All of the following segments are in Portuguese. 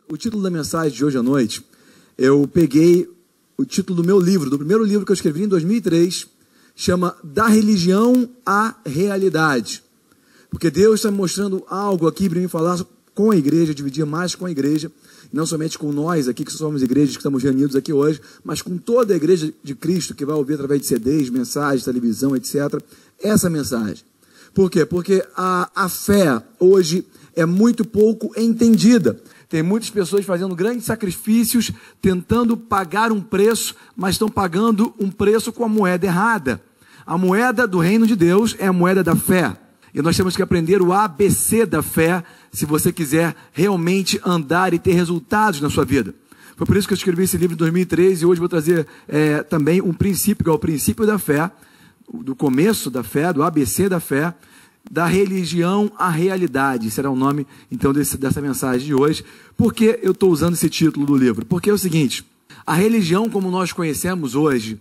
O título da mensagem de hoje à noite, eu peguei o título do meu livro, do primeiro livro que eu escrevi em 2003, chama Da Religião à Realidade. Porque Deus está me mostrando algo aqui para mim falar com a igreja, dividir mais com a igreja, não somente com nós aqui, que somos igrejas que estamos reunidos aqui hoje, mas com toda a igreja de Cristo que vai ouvir através de CDs, mensagens, televisão, etc. Essa mensagem. Por quê? Porque a fé hoje é muito pouco entendida. Tem muitas pessoas fazendo grandes sacrifícios, tentando pagar um preço, mas estão pagando um preço com a moeda errada. A moeda do reino de Deus é a moeda da fé. E nós temos que aprender o ABC da fé, se você quiser realmente andar e ter resultados na sua vida. Foi por isso que eu escrevi esse livro em 2013 e hoje vou trazer também um princípio, que é o princípio da fé, do começo da fé, do ABC da fé, da religião à realidade. Será o nome, então, dessa mensagem de hoje. Por que eu estou usando esse título do livro? Porque é o seguinte, a religião como nós conhecemos hoje,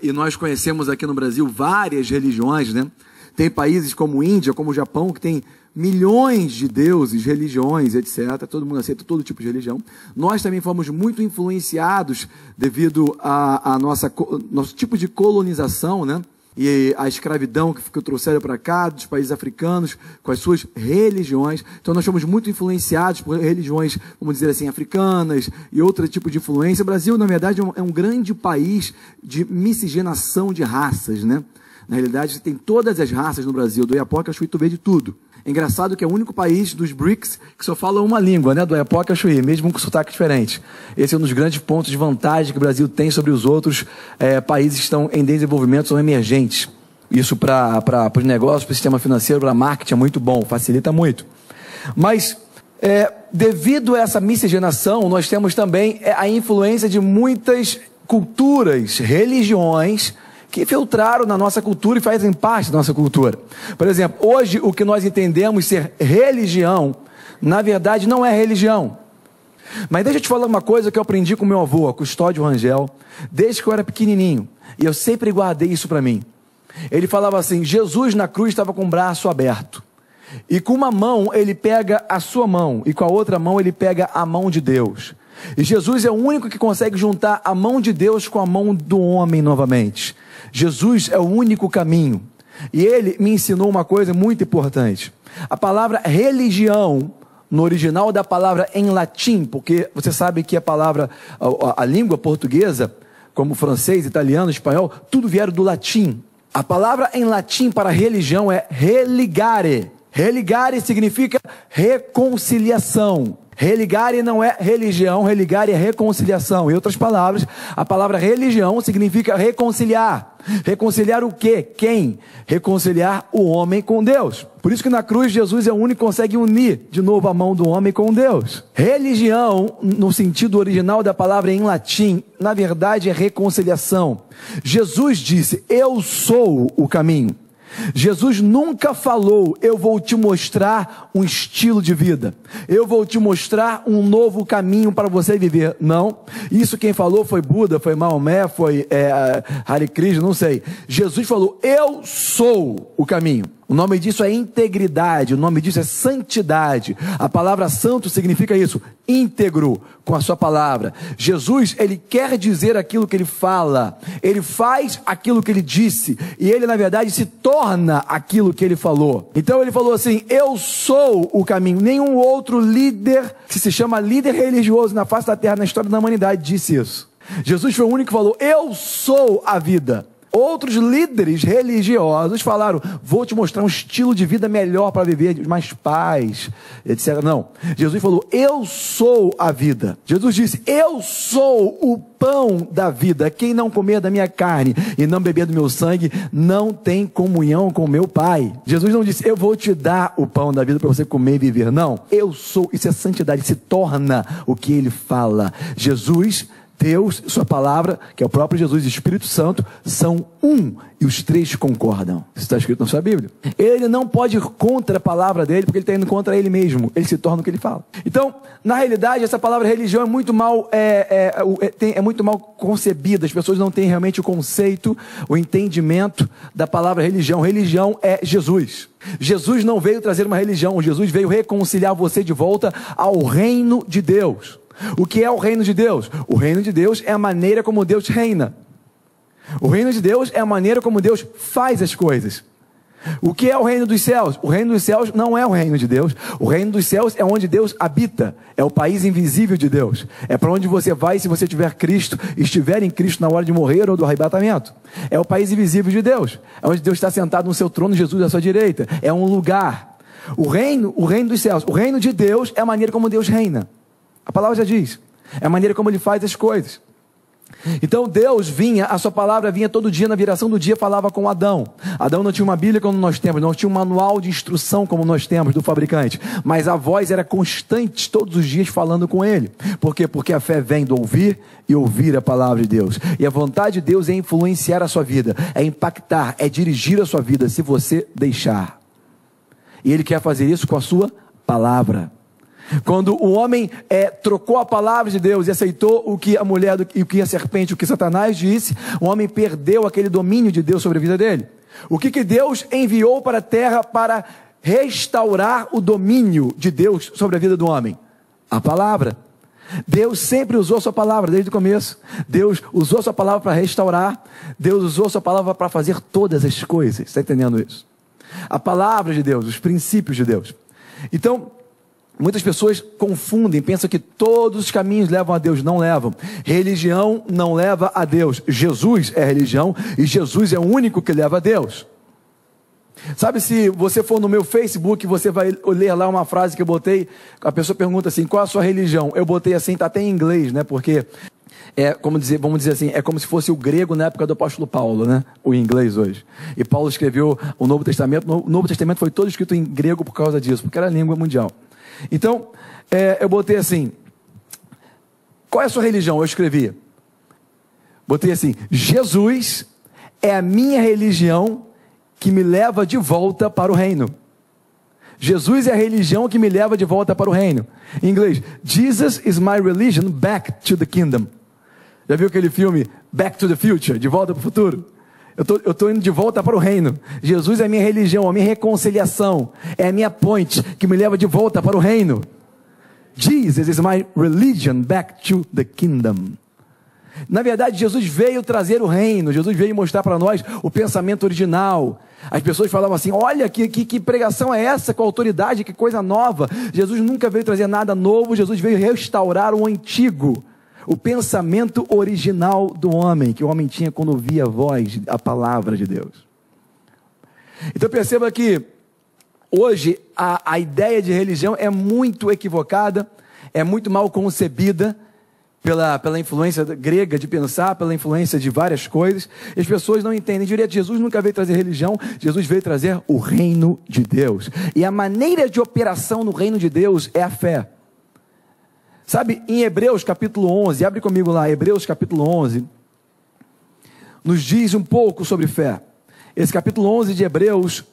e nós conhecemos aqui no Brasil várias religiões, né? Tem países como Índia, como o Japão, que tem milhões de deuses, religiões, etc. Todo mundo aceita todo tipo de religião. Nós também fomos muito influenciados devido a nosso tipo de colonização, né? E a escravidão que trouxeram para cá, dos países africanos, com as suas religiões. Então nós fomos muito influenciados por religiões, vamos dizer assim, africanas e outro tipo de influência. O Brasil, na verdade, é um grande país de miscigenação de raças, né? Na realidade, você tem todas as raças no Brasil, do Oiapoque ao Chuí, tu vê de tudo. É engraçado que é o único país dos BRICS que só fala uma língua, né? Do Oiapoque ao Chuí, mesmo com sotaque diferente. Esse é um dos grandes pontos de vantagem que o Brasil tem sobre os outros países que estão em desenvolvimento, são emergentes. Isso para os negócios, para o sistema financeiro, para marketing é muito bom, facilita muito. Mas, devido a essa miscigenação, nós temos também a influência de muitas culturas, religiões, que filtraram na nossa cultura e fazem parte da nossa cultura. Por exemplo, hoje o que nós entendemos ser religião, na verdade não é religião. Mas deixa eu te falar uma coisa que eu aprendi com meu avô, Custódio Rangel, desde que eu era pequenininho. E eu sempre guardei isso para mim. Ele falava assim, Jesus na cruz estava com o braço aberto. E com uma mão ele pega a sua mão, e com a outra mão ele pega a mão de Deus. E Jesus é o único que consegue juntar a mão de Deus com a mão do homem novamente. Jesus é o único caminho. E ele me ensinou uma coisa muito importante. A palavra religião, no original da palavra em latim, porque você sabe que a língua portuguesa, como francês, italiano, espanhol, tudo vieram do latim. A palavra em latim para religião é religare. Religare significa reconciliação. Religare não é religião, religare é reconciliação. Em outras palavras, a palavra religião significa reconciliar. Reconciliar o quê? Quem? Reconciliar o homem com Deus. Por isso que na cruz Jesus é o único que consegue unir de novo a mão do homem com Deus. Religião, no sentido original da palavra em latim, na verdade é reconciliação. Jesus disse, eu sou o caminho. Jesus nunca falou, eu vou te mostrar um estilo de vida, eu vou te mostrar um novo caminho para você viver. Não, isso quem falou foi Buda, foi Maomé, foi Hare Krishna, não sei. Jesus falou, eu sou o caminho. O nome disso é integridade, o nome disso é santidade. A palavra santo significa isso, íntegro com a sua palavra. Jesus, ele quer dizer aquilo que ele fala, ele faz aquilo que ele disse, e ele na verdade se torna aquilo que ele falou. Então ele falou assim, eu sou o caminho. Nenhum outro líder, que se chama líder religioso na face da terra, na história da humanidade, disse isso. Jesus foi o único que falou, eu sou a vida. Outros líderes religiosos falaram, vou te mostrar um estilo de vida melhor para viver, mais paz, etc. Não, Jesus falou, eu sou a vida. Jesus disse, eu sou o pão da vida. Quem não comer da minha carne e não beber do meu sangue, não tem comunhão com meu Pai. Jesus não disse, eu vou te dar o pão da vida para você comer e viver. Não, eu sou, isso é santidade, se torna o que ele fala. Jesus, Deus, sua palavra, que é o próprio Jesus e o Espírito Santo, são um, e os três concordam. Isso está escrito na sua Bíblia. Ele não pode ir contra a palavra dele, porque ele está indo contra ele mesmo. Ele se torna o que ele fala. Então, na realidade, essa palavra religião é muito mal, muito mal concebida. As pessoas não têm realmente o conceito, o entendimento da palavra religião. Religião é Jesus. Jesus não veio trazer uma religião, Jesus veio reconciliar você de volta ao reino de Deus. O que é o reino de Deus? O reino de Deus é a maneira como Deus reina. O reino de Deus é a maneira como Deus faz as coisas. O que é o reino dos céus? O reino dos céus não é o reino de Deus. O reino dos céus é onde Deus habita. É o país invisível de Deus. É para onde você vai se você tiver Cristo, estiver em Cristo na hora de morrer ou do arrebatamento. É o país invisível de Deus. É onde Deus está sentado no seu trono, Jesus à sua direita. É um lugar. O reino dos céus, o reino de Deus é a maneira como Deus reina. A palavra já diz. É a maneira como Ele faz as coisas. Então Deus vinha, a sua palavra vinha todo dia, na viração do dia falava com Adão. Adão não tinha uma Bíblia como nós temos, não tinha um manual de instrução como nós temos do fabricante, mas a voz era constante todos os dias falando com ele. Por quê? Porque a fé vem do ouvir e ouvir a palavra de Deus. E a vontade de Deus é influenciar a sua vida, é impactar, é dirigir a sua vida se você deixar. E Ele quer fazer isso com a sua palavra. Quando o homem trocou a palavra de Deus e aceitou o que a mulher, o que a serpente, o que Satanás disse, o homem perdeu aquele domínio de Deus sobre a vida dele. O que Deus enviou para a terra para restaurar o domínio de Deus sobre a vida do homem? A palavra. Deus sempre usou a sua palavra desde o começo. Deus usou a sua palavra para restaurar. Deus usou a sua palavra para fazer todas as coisas. Está entendendo isso? A palavra de Deus, os princípios de Deus. Então, muitas pessoas confundem, pensam que todos os caminhos levam a Deus. Não levam. Religião não leva a Deus. Jesus é religião e Jesus é o único que leva a Deus. Sabe, se você for no meu Facebook, você vai ler lá uma frase que eu botei, a pessoa pergunta assim, qual a sua religião? Eu botei assim, está até em inglês, né? Porque vamos dizer assim, é como se fosse o grego na época do apóstolo Paulo, né? O inglês hoje. E Paulo escreveu o Novo Testamento. O Novo Testamento foi todo escrito em grego por causa disso, porque era a língua mundial. Então, eu botei assim, qual é a sua religião? Eu escrevi, botei assim, Jesus é a minha religião que me leva de volta para o reino. Jesus é a religião que me leva de volta para o reino. Em inglês, Jesus is my religion back to the kingdom. Já viu aquele filme Back to the Future, De Volta para o Futuro? Eu estou indo de volta para o reino. Jesus é a minha religião, a minha reconciliação. É a minha ponte que me leva de volta para o reino. Jesus is my religion back to the kingdom. Na verdade, Jesus veio trazer o reino. Jesus veio mostrar para nós o pensamento original. As pessoas falavam assim, olha que pregação é essa com autoridade, que coisa nova. Jesus nunca veio trazer nada novo. Jesus veio restaurar o antigo. O pensamento original do homem, que o homem tinha quando ouvia a voz, a palavra de Deus. Então perceba que hoje a ideia de religião é muito equivocada, é muito mal concebida pela influência grega de pensar, pela influência de várias coisas. E as pessoas não entendem direito. Jesus nunca veio trazer religião, Jesus veio trazer o reino de Deus. E a maneira de operação no reino de Deus é a fé. Sabe, em Hebreus capítulo 11, abre comigo lá, Hebreus capítulo 11, nos diz um pouco sobre fé. Esse capítulo 11 de Hebreus,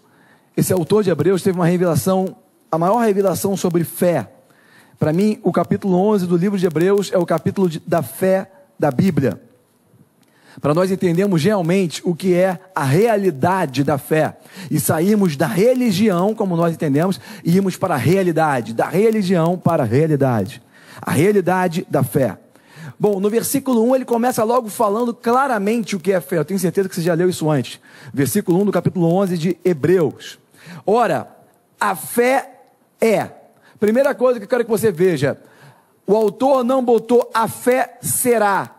esse autor de Hebreus teve uma revelação, a maior revelação sobre fé. Para mim, o capítulo 11 do livro de Hebreus é o capítulo da fé da Bíblia. Para nós entendermos realmente o que é a realidade da fé. E sairmos da religião, como nós entendemos, e irmos para a realidade. Da religião para a realidade. A realidade da fé. Bom, no versículo 1 ele começa logo falando claramente o que é fé. Eu tenho certeza que você já leu isso antes. Versículo 1 do capítulo 11 de Hebreus. Ora, a fé é... Primeira coisa que eu quero que você veja. O autor não botou a fé será.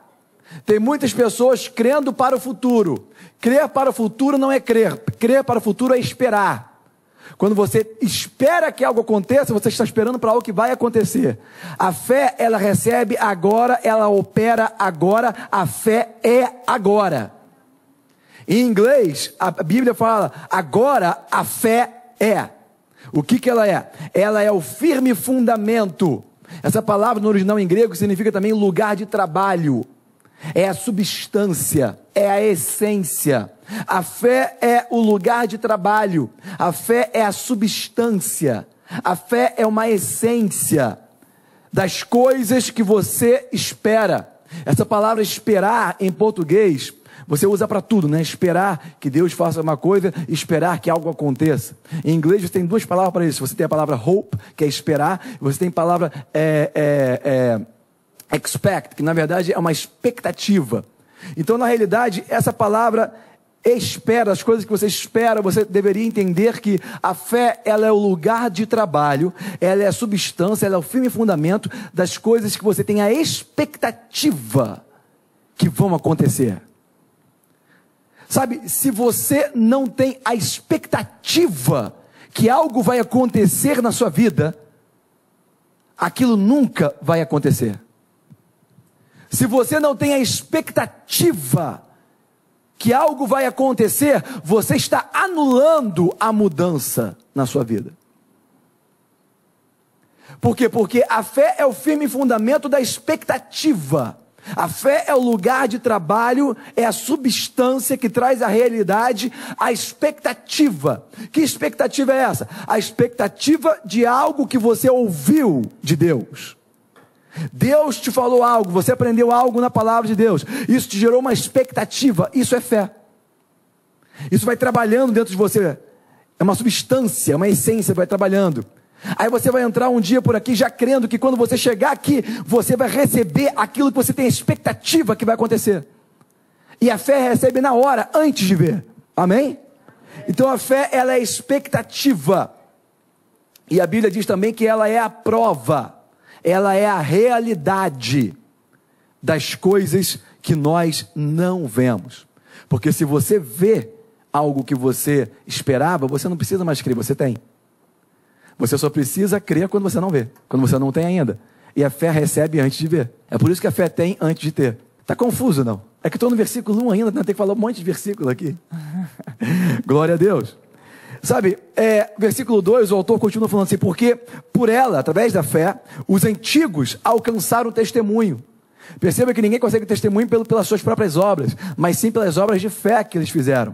Tem muitas pessoas crendo para o futuro. Crer para o futuro não é crer. Crer para o futuro é esperar. Quando você espera que algo aconteça, você está esperando para algo que vai acontecer. A fé, ela recebe agora, ela opera agora, a fé é agora. Em inglês, a Bíblia fala, agora a fé é. O que ela é? Ela é o firme fundamento. Essa palavra no original em grego significa também lugar de trabalho. É a substância, é a essência. A fé é o lugar de trabalho. A fé é a substância. A fé é uma essência das coisas que você espera. Essa palavra esperar em português, você usa para tudo, né? Esperar que Deus faça uma coisa, esperar que algo aconteça. Em inglês você tem duas palavras para isso. Você tem a palavra hope, que é esperar, e você tem a palavra expect, que na verdade é uma expectativa. Então, na realidade, essa palavra espera, as coisas que você espera, você deveria entender que a fé, ela é o lugar de trabalho, ela é a substância, ela é o firme fundamento das coisas que você tem a expectativa que vão acontecer. Sabe, se você não tem a expectativa que algo vai acontecer na sua vida, aquilo nunca vai acontecer. Se você não tem a expectativa que algo vai acontecer, você está anulando a mudança na sua vida. Por quê? Porque a fé é o firme fundamento da expectativa. A fé é o lugar de trabalho, é a substância que traz a realidade, a expectativa. Que expectativa é essa? A expectativa de algo que você ouviu de Deus. Deus te falou algo, você aprendeu algo na palavra de Deus, isso te gerou uma expectativa, isso é fé. Isso vai trabalhando dentro de você, é uma substância, uma essência, vai trabalhando. Aí você vai entrar um dia por aqui já crendo que quando você chegar aqui, você vai receber aquilo que você tem expectativa que vai acontecer. E a fé recebe na hora, antes de ver. Amém? Então a fé, ela é expectativa. E a Bíblia diz também que ela é a prova. Ela é a realidade das coisas que nós não vemos. Porque se você vê algo que você esperava, você não precisa mais crer, você tem. Você só precisa crer quando você não vê, quando você não tem ainda. E a fé recebe antes de ver. É por isso que a fé tem antes de ter. Está confuso, não? É que estou no versículo 1 ainda, tem que falar um monte de versículo aqui. Glória a Deus. Sabe, versículo 2, o autor continua falando assim, porque por ela, através da fé, os antigos alcançaram o testemunho. Perceba que ninguém consegue testemunho pelas suas próprias obras, mas sim pelas obras de fé que eles fizeram.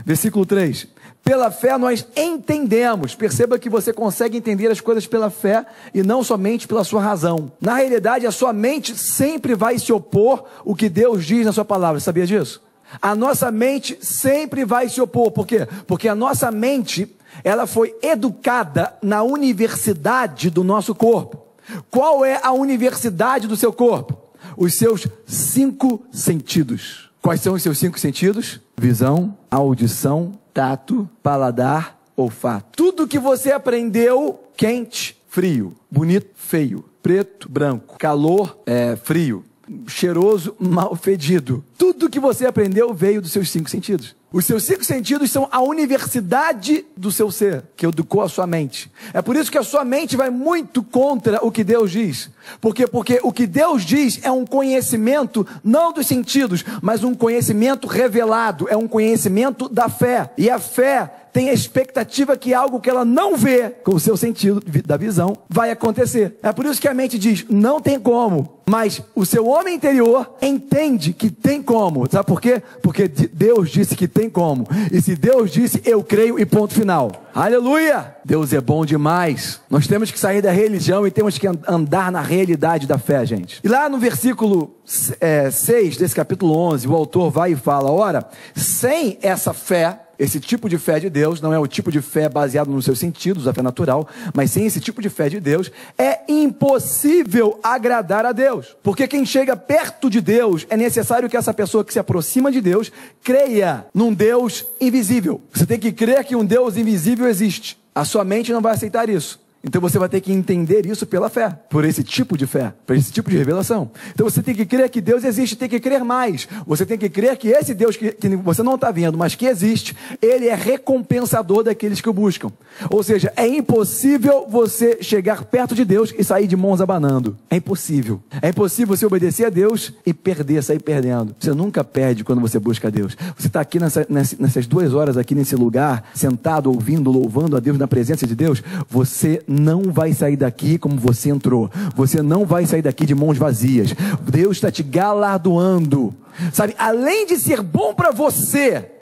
Versículo 3, pela fé nós entendemos. Perceba que você consegue entender as coisas pela fé e não somente pela sua razão. Na realidade, a sua mente sempre vai se opor ao que Deus diz na sua palavra, sabia disso? A nossa mente sempre vai se opor. Por quê? Porque a nossa mente, ela foi educada na universidade do nosso corpo. Qual é a universidade do seu corpo? Os seus 5 sentidos. Quais são os seus 5 sentidos? Visão, audição, tato, paladar, olfato. Tudo que você aprendeu, quente, frio, bonito, feio, preto, branco, calor, frio, cheiroso, mal fedido. Tudo que você aprendeu veio dos seus 5 sentidos. Os seus 5 sentidos são a universidade do seu ser, que educou a sua mente. É por isso que a sua mente vai muito contra o que Deus diz. Por quê? Porque o que Deus diz é um conhecimento, não dos sentidos, mas um conhecimento revelado, é um conhecimento da fé. E a fé tem a expectativa que algo que ela não vê, com o seu sentido da visão, vai acontecer. É por isso que a mente diz, não tem como. Mas o seu homem interior entende que tem como. Sabe por quê? Porque Deus disse que tem como. E se Deus disse, eu creio e ponto final. Aleluia! Deus é bom demais. Nós temos que sair da religião e temos que andar na realidade da fé, gente. E lá no versículo 6 desse capítulo 11, o autor vai e fala, ora, sem essa fé, esse tipo de fé de Deus, não é o tipo de fé baseado nos seus sentidos, a fé natural, mas sem esse tipo de fé de Deus, é impossível agradar a Deus. Porque quem chega perto de Deus, é necessário que essa pessoa que se aproxima de Deus, creia num Deus invisível. Você tem que crer que um Deus invisível existe. A sua mente não vai aceitar isso. Então você vai ter que entender isso pela fé, por esse tipo de fé, por esse tipo de revelação. Então você tem que crer que Deus existe, tem que crer mais. Você tem que crer que esse Deus que você não está vendo, mas que existe, Ele é recompensador daqueles que o buscam. Ou seja, é impossível você chegar perto de Deus e sair de mãos abanando. É impossível. É impossível você obedecer a Deus e sair perdendo. Você nunca perde quando você busca a Deus. Você está aqui nessas 2 horas aqui nesse lugar, sentado, ouvindo, louvando a Deus na presença de Deus, você não vai sair daqui como você entrou. Você não vai sair daqui de mãos vazias. Deus está te galardoando. Sabe, além de ser bom para você,